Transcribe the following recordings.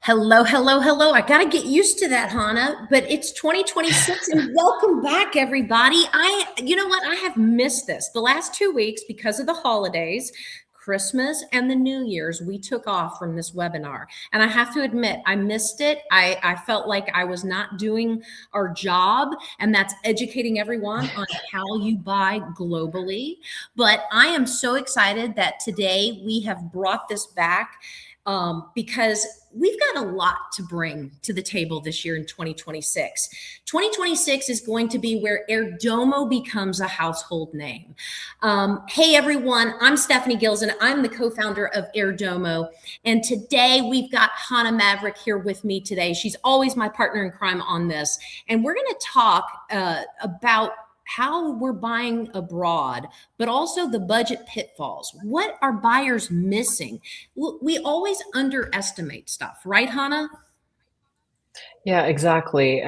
Hello, hello, hello. I got to get used to that, Hannah, but it's 2026 and welcome back, everybody. You know what? I have missed this. The last 2 weeks, because of the holidays, Christmas and the New Year's, we took off from this webinar. And I have to admit, I missed it. I felt like I was not doing our job, and that's educating everyone on how you buy globally. But I am so excited that today we have brought this back because we've got a lot to bring to the table this year in 2026. 2026 is going to be where Airdomo becomes a household name. Hey, everyone, I'm Stephanie Gilezan. I'm the co-founder of Airdomo. And today we've got Hannah Maverick here with me today. She's always my partner in crime on this. And we're going to talk about how we're buying abroad, but also the budget pitfalls. What are buyers missing? We always underestimate stuff, right, Hannah? Yeah, exactly.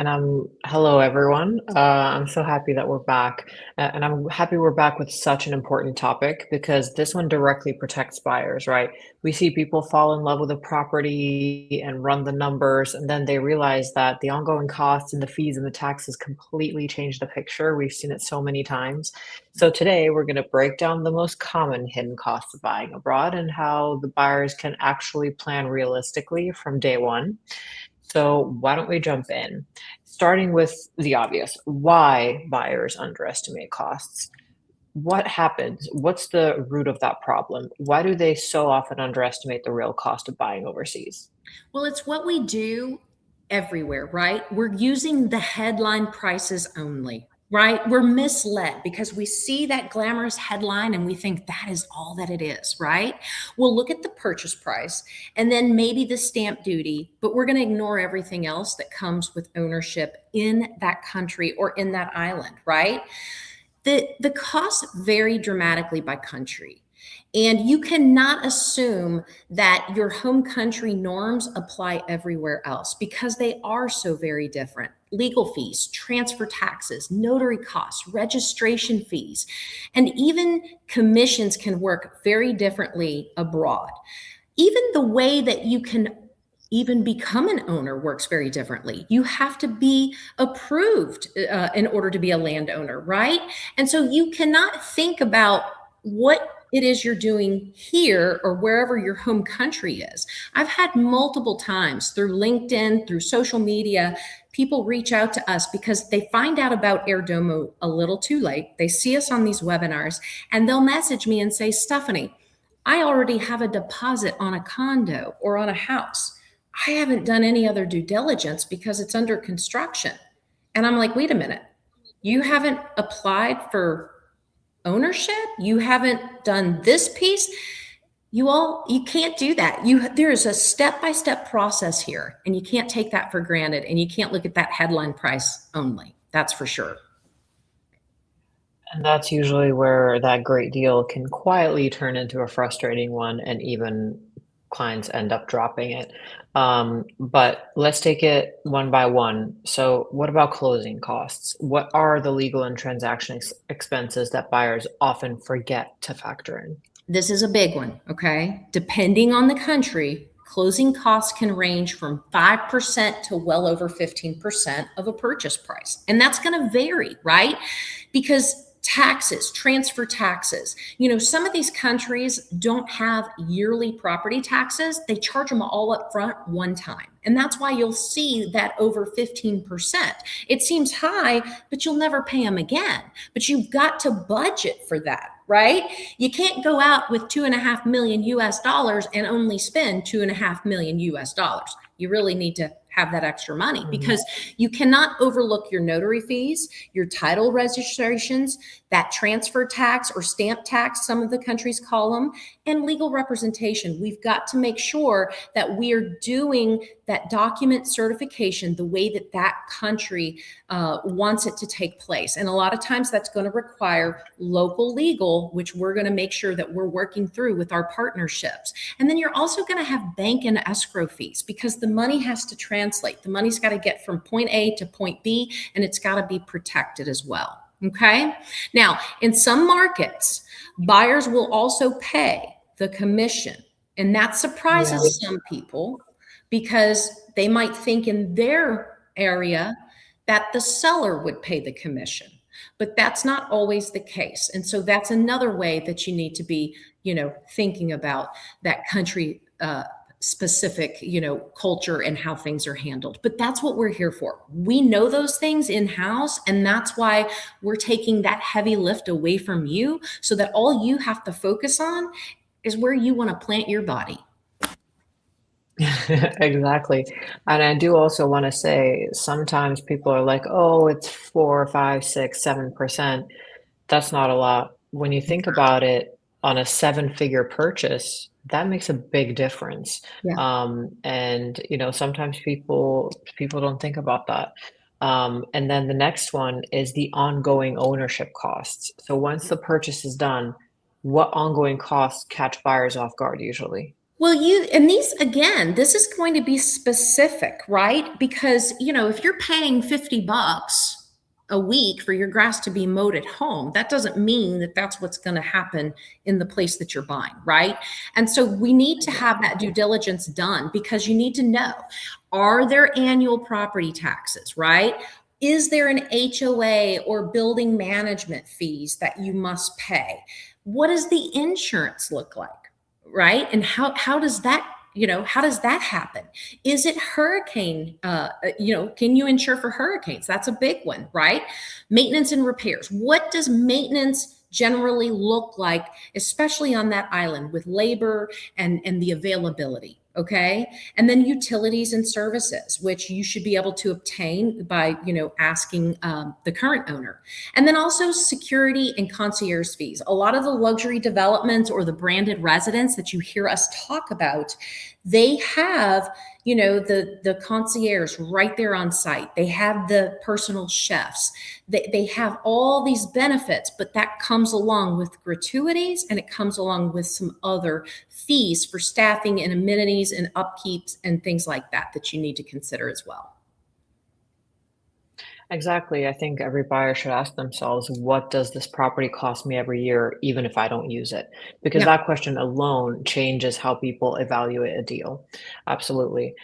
Hello everyone. I'm so happy that we're back. And I'm happy we're back with such an important topic because this one directly protects buyers, right? We see people fall in love with a property and run the numbers, and then they realize that the ongoing costs and the fees and the taxes completely change the picture. We've seen it so many times. So today we're going to break down the most common hidden costs of buying abroad and how the buyers can actually plan realistically from day one. So why don't we jump in? Starting with the obvious, why buyers underestimate costs? What happens? What's the root of that problem? Why do they so often underestimate the real cost of buying overseas? Well, it's what we do everywhere, right? We're using the headline prices only, right? We're misled because we see that glamorous headline and we think that is all that it is, right? We'll look at the purchase price and then maybe the stamp duty, but we're going to ignore everything else that comes with ownership in that country or in that island, right? The costs vary dramatically by country. And you cannot assume that your home country norms apply everywhere else because they are so very different. Legal fees, transfer taxes, notary costs, registration fees, and even commissions can work very differently abroad. Even the way that you can even become an owner works very differently. You have to be approved in order to be a landowner, right? And so you cannot think about what it is you're doing here or wherever your home country is. I've had multiple times through LinkedIn, through social media, people reach out to us because they find out about Airdomo a little too late. They see us on these webinars and they'll message me and say, Stephanie, I already have a deposit on a condo or on a house. I haven't done any other due diligence because it's under construction. And I'm like, wait a minute, you haven't applied for ownership? You haven't done this piece? You can't do that. There is a step-by-step process here, and you can't take that for granted, and you can't look at that headline price only. That's for sure. And that's usually where that great deal can quietly turn into a frustrating one, and even clients end up dropping it. But let's take it one by one. So, what about closing costs? What are the legal and transaction expenses that buyers often forget to factor in? This is a big one, okay? Depending on the country, closing costs can range from 5% to well over 15% of a purchase price. And that's going to vary, right? Because taxes, transfer taxes. Some of these countries don't have yearly property taxes. They charge them all up front one time. And that's why you'll see that over 15%. It seems high, but you'll never pay them again. But you've got to budget for that, right? You can't go out with 2.5 million US dollars and only spend 2.5 million US dollars. You really need to have that extra money because you cannot overlook your notary fees, your title registrations, that transfer tax or stamp tax, some of the countries call them, and legal representation. We've got to make sure that we are doing that document certification the way that that country wants it to take place. And a lot of times that's going to require local legal, which we're going to make sure that we're working through with our partnerships. And then you're also going to have bank and escrow fees because the money has to translate. The money's got to get from point A to point B, and it's got to be protected as well. Okay. Now, in some markets, buyers will also pay the commission, and that surprises some people. because they might think in their area that the seller would pay the commission. But that's not always the case. And so that's another way that you need to be, thinking about that country specific, culture and how things are handled. But that's what we're here for. We know those things in house. And that's why we're taking that heavy lift away from you so that all you have to focus on is where you want to plant your body. Exactly. And I do also want to say sometimes people are like, oh, it's 4, 5, 6, 7%. That's not a lot. When you think about it on a seven-figure purchase, that makes a big difference. Yeah. And sometimes people don't think about that. And then the next one is the ongoing ownership costs. So once the purchase is done, what ongoing costs catch buyers off guard usually? Well, these again, this is going to be specific, right? Because, if you're paying $50 a week for your grass to be mowed at home, that doesn't mean that that's what's going to happen in the place that you're buying, right? And so we need to have that due diligence done because you need to know, are there annual property taxes, right? Is there an HOA or building management fees that you must pay? What does the insurance look like? Right? And how does that, how does that happen? Is it hurricane, can you insure for hurricanes? That's a big one, right? Maintenance and repairs. What does maintenance generally look like, especially on that island with labor and the availability? Okay. And then utilities and services, which you should be able to obtain by, asking the current owner. And then also security and concierge fees. A lot of the luxury developments or the branded residents that you hear us talk about, they have, the concierge right there on site. They have the personal chefs. They have all these benefits, but that comes along with gratuities and it comes along with some other fees for staffing and amenities and upkeeps and things like that that you need to consider as well. Exactly. I think every buyer should ask themselves, what does this property cost me every year, even if I don't use it? Because Yeah. that question alone changes how people evaluate a deal. Absolutely.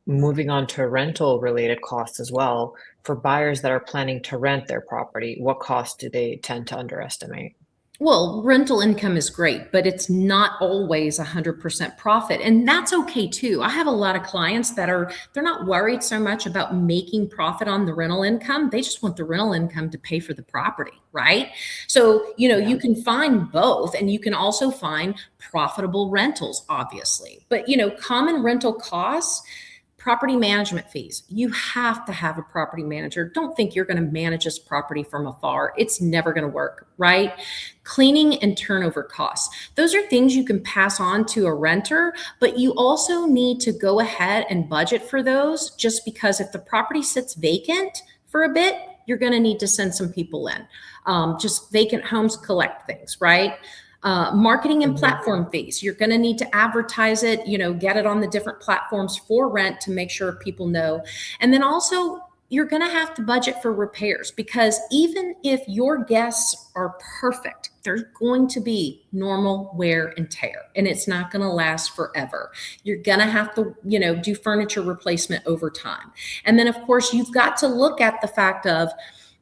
Moving on to rental related costs as well. For buyers that are planning to rent their property, what costs do they tend to underestimate? Well, rental income is great, but it's not always 100% profit. And that's okay too. I have a lot of clients they're not worried so much about making profit on the rental income. They just want the rental income to pay for the property, right? So, Yeah. you can find both and you can also find profitable rentals, obviously. But, common rental costs, property management fees. You have to have a property manager. Don't think you're going to manage this property from afar. It's never going to work, right? Cleaning and turnover costs. Those are things you can pass on to a renter, but you also need to go ahead and budget for those just because if the property sits vacant for a bit, you're going to need to send some people in. Just vacant homes collect things, right? Marketing and Mhm. platform fees. You're going to need to advertise it, get it on the different platforms for rent to make sure people know. And then also, you're going to have to budget for repairs because even if your guests are perfect, there's going to be normal wear and tear, and it's not going to last forever. You're going to have to, do furniture replacement over time. And then, of course, you've got to look at the fact of,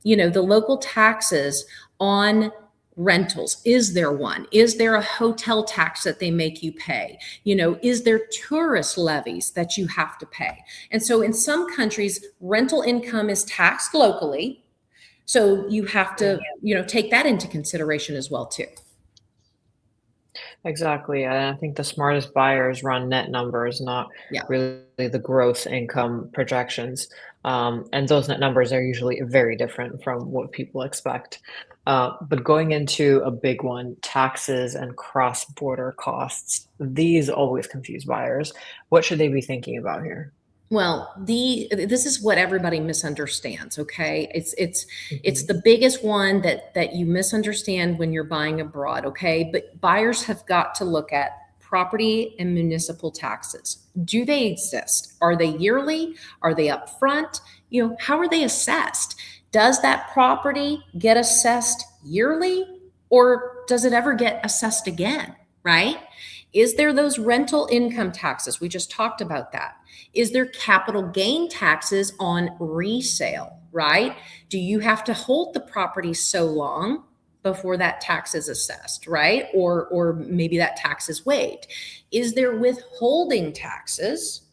the local taxes on rentals. Is there one? Is there a hotel tax that they make you pay? Is there tourist levies that you have to pay? And so in some countries, rental income is taxed locally. So you have to, take that into consideration as well too. Exactly. And I think the smartest buyers run net numbers, not Yeah. really the gross income projections. And those net numbers are usually very different from what people expect. But going into a big one, taxes and cross-border costs, these always confuse buyers. What should they be thinking about here? Well, this is what everybody misunderstands, okay? It's Mhm. the biggest one that you misunderstand when you're buying abroad, okay? But buyers have got to look at property and municipal taxes. Do they exist? Are they yearly? Are they upfront? How are they assessed? Does that property get assessed yearly or does it ever get assessed again? right? Is there those rental income taxes? We just talked about that. Is there capital gain taxes on resale, right? Do you have to hold the property so long before that tax is assessed, right? Or maybe that tax is waived. Is there withholding taxes?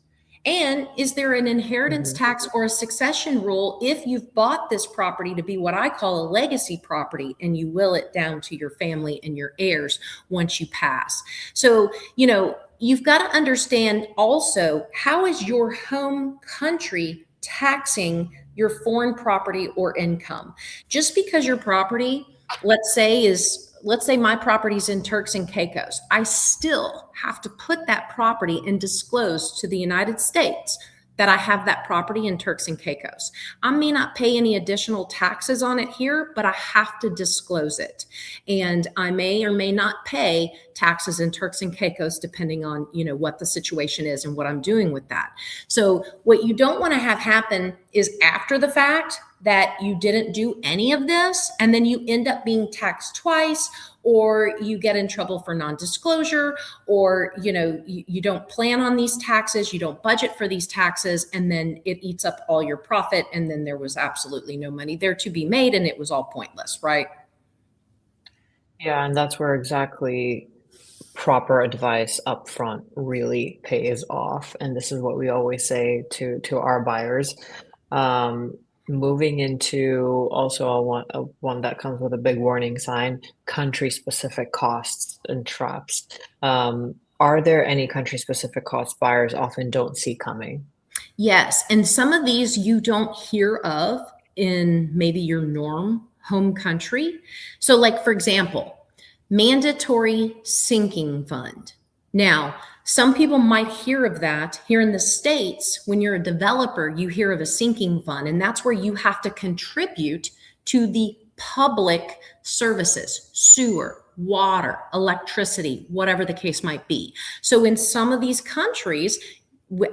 And is there an inheritance Hmm. tax or a succession rule if you've bought this property to be what I call a legacy property and you will it down to your family and your heirs once you pass? So, you've got to understand also, how is your home country taxing your foreign property or income? Just because your property, let's say my property's in Turks and Caicos, I still have to put that property and disclose to the United States that I have that property in Turks and Caicos. I may not pay any additional taxes on it here, but I have to disclose it. And I may or may not pay taxes in Turks and Caicos depending on, what the situation is and what I'm doing with that. So what you don't want to have happen is after the fact that you didn't do any of this and then you end up being taxed twice, or you get in trouble for non-disclosure, or you don't plan on these taxes, you don't budget for these taxes, and then it eats up all your profit, and then there was absolutely no money there to be made and it was all pointless, right? Yeah, and that's where exactly proper advice upfront really pays off. And this is what we always say to our buyers. Um, Moving into also a one that comes with a big warning sign, country specific costs and traps. Are there any country specific costs buyers often don't see coming? Yes, and some of these you don't hear of in maybe your norm home country. So, like for example, mandatory sinking fund. Now, some people might hear of that here in the States. When you're a developer, you hear of a sinking fund, and that's where you have to contribute to the public services, sewer, water, electricity, whatever the case might be. So, in some of these countries,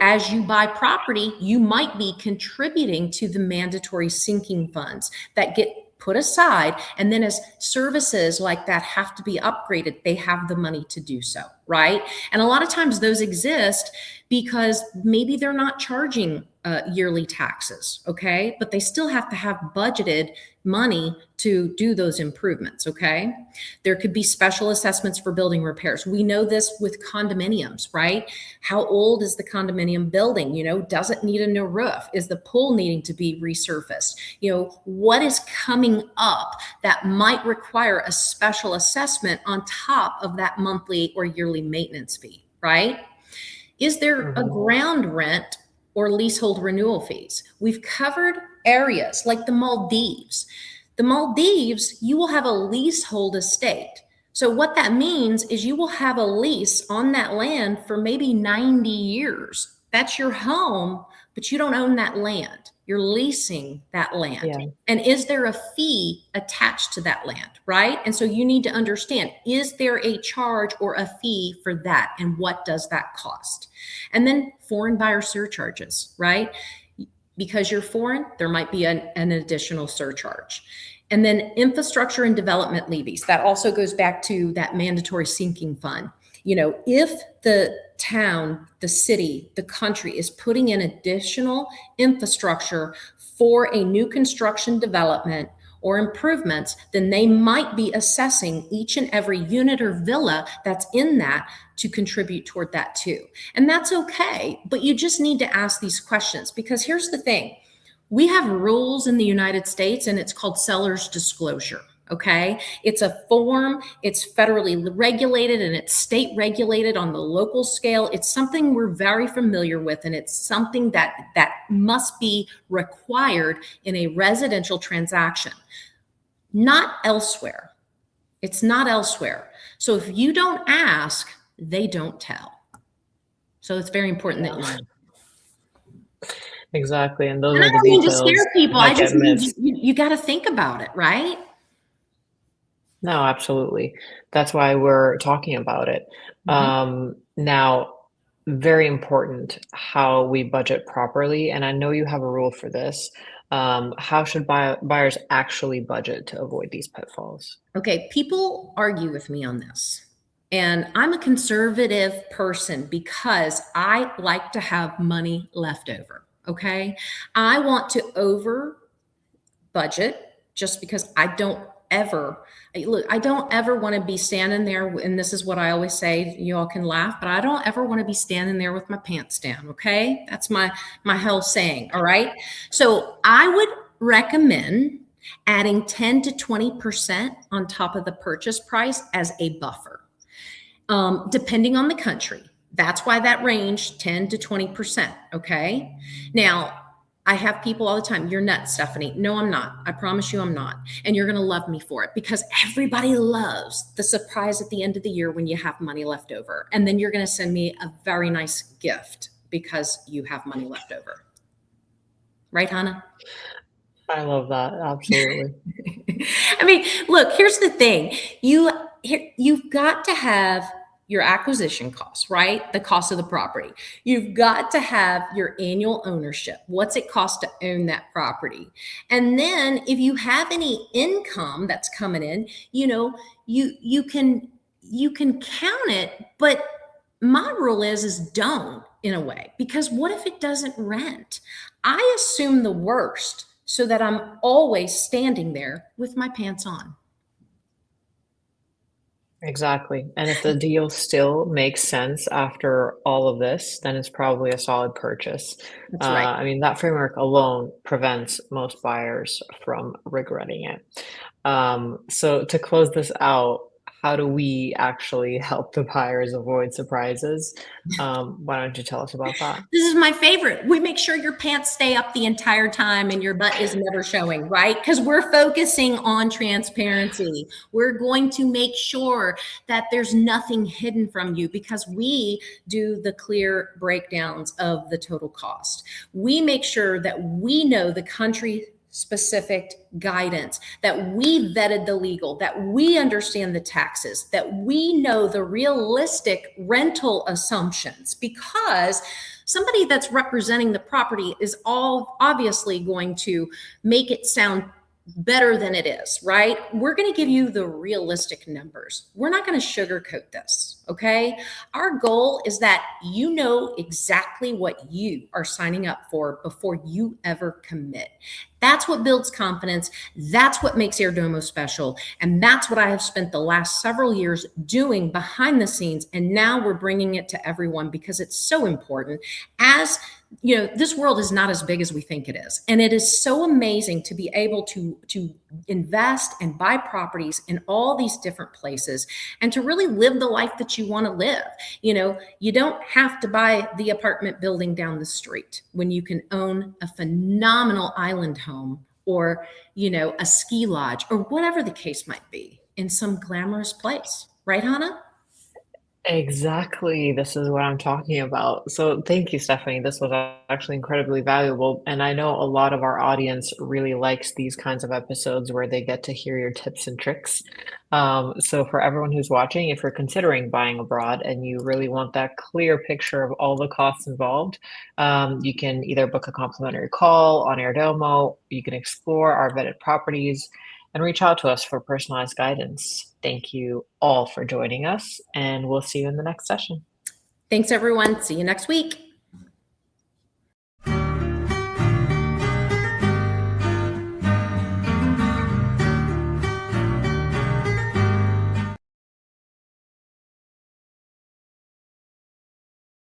as you buy property, you might be contributing to the mandatory sinking funds that get put aside. And then as services like that have to be upgraded, they have the money to do so, right? And a lot of times those exist because maybe they're not charging yearly taxes, okay? But they still have to have budgeted money to do those improvements, okay? There could be special assessments for building repairs. We know this with condominiums, right? How old is the condominium building? Does it need a new roof? Is the pool needing to be resurfaced? What is coming up that might require a special assessment on top of that monthly or yearly maintenance fee, right? Is there a Mhm. ground rent or leasehold renewal fees? We've covered areas like the Maldives. The Maldives, you will have a leasehold estate. So, what that means is you will have a lease on that land for maybe 90 years. That's your home, but you don't own that land. You're leasing that land. Yeah. And is there a fee attached to that land, right? And so you need to understand, is there a charge or a fee for that? And what does that cost? And then foreign buyer surcharges, right? Because you're foreign, there might be an additional surcharge. And then infrastructure and development levies. That also goes back to that mandatory sinking fund. If the town, the city, the country is putting in additional infrastructure for a new construction development or improvements, then they might be assessing each and every unit or villa that's in that to contribute toward that too. And that's okay, but you just need to ask these questions, because here's the thing. We have rules in the United States, and it's called seller's disclosure. Okay. It's a form, it's federally regulated and it's state regulated on the local scale. It's something we're very familiar with, and it's something that must be required in a residential transaction, not elsewhere. It's not elsewhere. So if you don't ask, they don't tell. So it's very important that Yeah. you know. Exactly. And those And I are the don't mean to details scare people. I that get just mean you, missed. you got to think about it, right? No, absolutely. That's why we're talking about it. Mhm. Now, very important how we budget properly. And I know you have a rule for this. How should buyers actually budget to avoid these pitfalls? Okay, people argue with me on this. And I'm a conservative person because I like to have money left over. Okay. I want to over budget just because I don't ever want to be standing there. And this is what I always say, you all can laugh, but I don't ever want to be standing there with my pants down. Okay. That's my whole saying. All right. So I would recommend adding 10 to 20% on top of the purchase price as a buffer, depending on the country. That's why that range 10 to 20%. Okay. Now, I have people all the time, you're nuts, Stephanie. No, I'm not. I promise you I'm not. And you're going to love me for it because everybody loves the surprise at the end of the year when you have money left over. And then you're going to send me a very nice gift because you have money left over. Right, Hannah? I love that. Absolutely. I mean, look, here's the thing. You've got to have your acquisition costs, right? The cost of the property. You've got to have your annual ownership. What's it cost to own that property? And then if you have any income that's coming in, you can count it, but my rule is don't, in a way, because what if it doesn't rent? I assume the worst so that I'm always standing there with my pants on. Exactly. And if the deal still makes sense after all of this, then it's probably a solid purchase. That's right. I mean, that framework alone prevents most buyers from regretting it. So to close this out, how do we actually help the buyers avoid surprises? Why don't you tell us about that? This is my favorite. We make sure your pants stay up the entire time and your butt is never showing, right? Because we're focusing on transparency. We're going to make sure that there's nothing hidden from you because we do the clear breakdowns of the total cost. We make sure that we know the country specific guidance, that we vetted the legal, that we understand the taxes, that we know the realistic rental assumptions, because somebody that's representing the property is all obviously going to make it sound better than it is, right? We're going to give you the realistic numbers. We're not going to sugarcoat this, okay? Our goal is that you know exactly what you are signing up for before you ever commit. That's what builds confidence. That's what makes Airdomo special. And that's what I have spent the last several years doing behind the scenes. And now we're bringing it to everyone because it's so important. As you know, this world is not as big as we think it is. And it is so amazing to be able to invest and buy properties in all these different places and to really live the life that you want to live. You don't have to buy the apartment building down the street when you can own a phenomenal island home or, a ski lodge or whatever the case might be in some glamorous place. Right, Hannah? Exactly. This is what I'm talking about. So thank you, Stephanie. This was actually incredibly valuable. And I know a lot of our audience really likes these kinds of episodes where they get to hear your tips and tricks. So for everyone who's watching, if you're considering buying abroad and you really want that clear picture of all the costs involved, you can either book a complimentary call on Airdomo, you can explore our vetted properties, and reach out to us for personalized guidance. Thank you all for joining us, and we'll see you in the next session. Thanks, everyone. See you next week.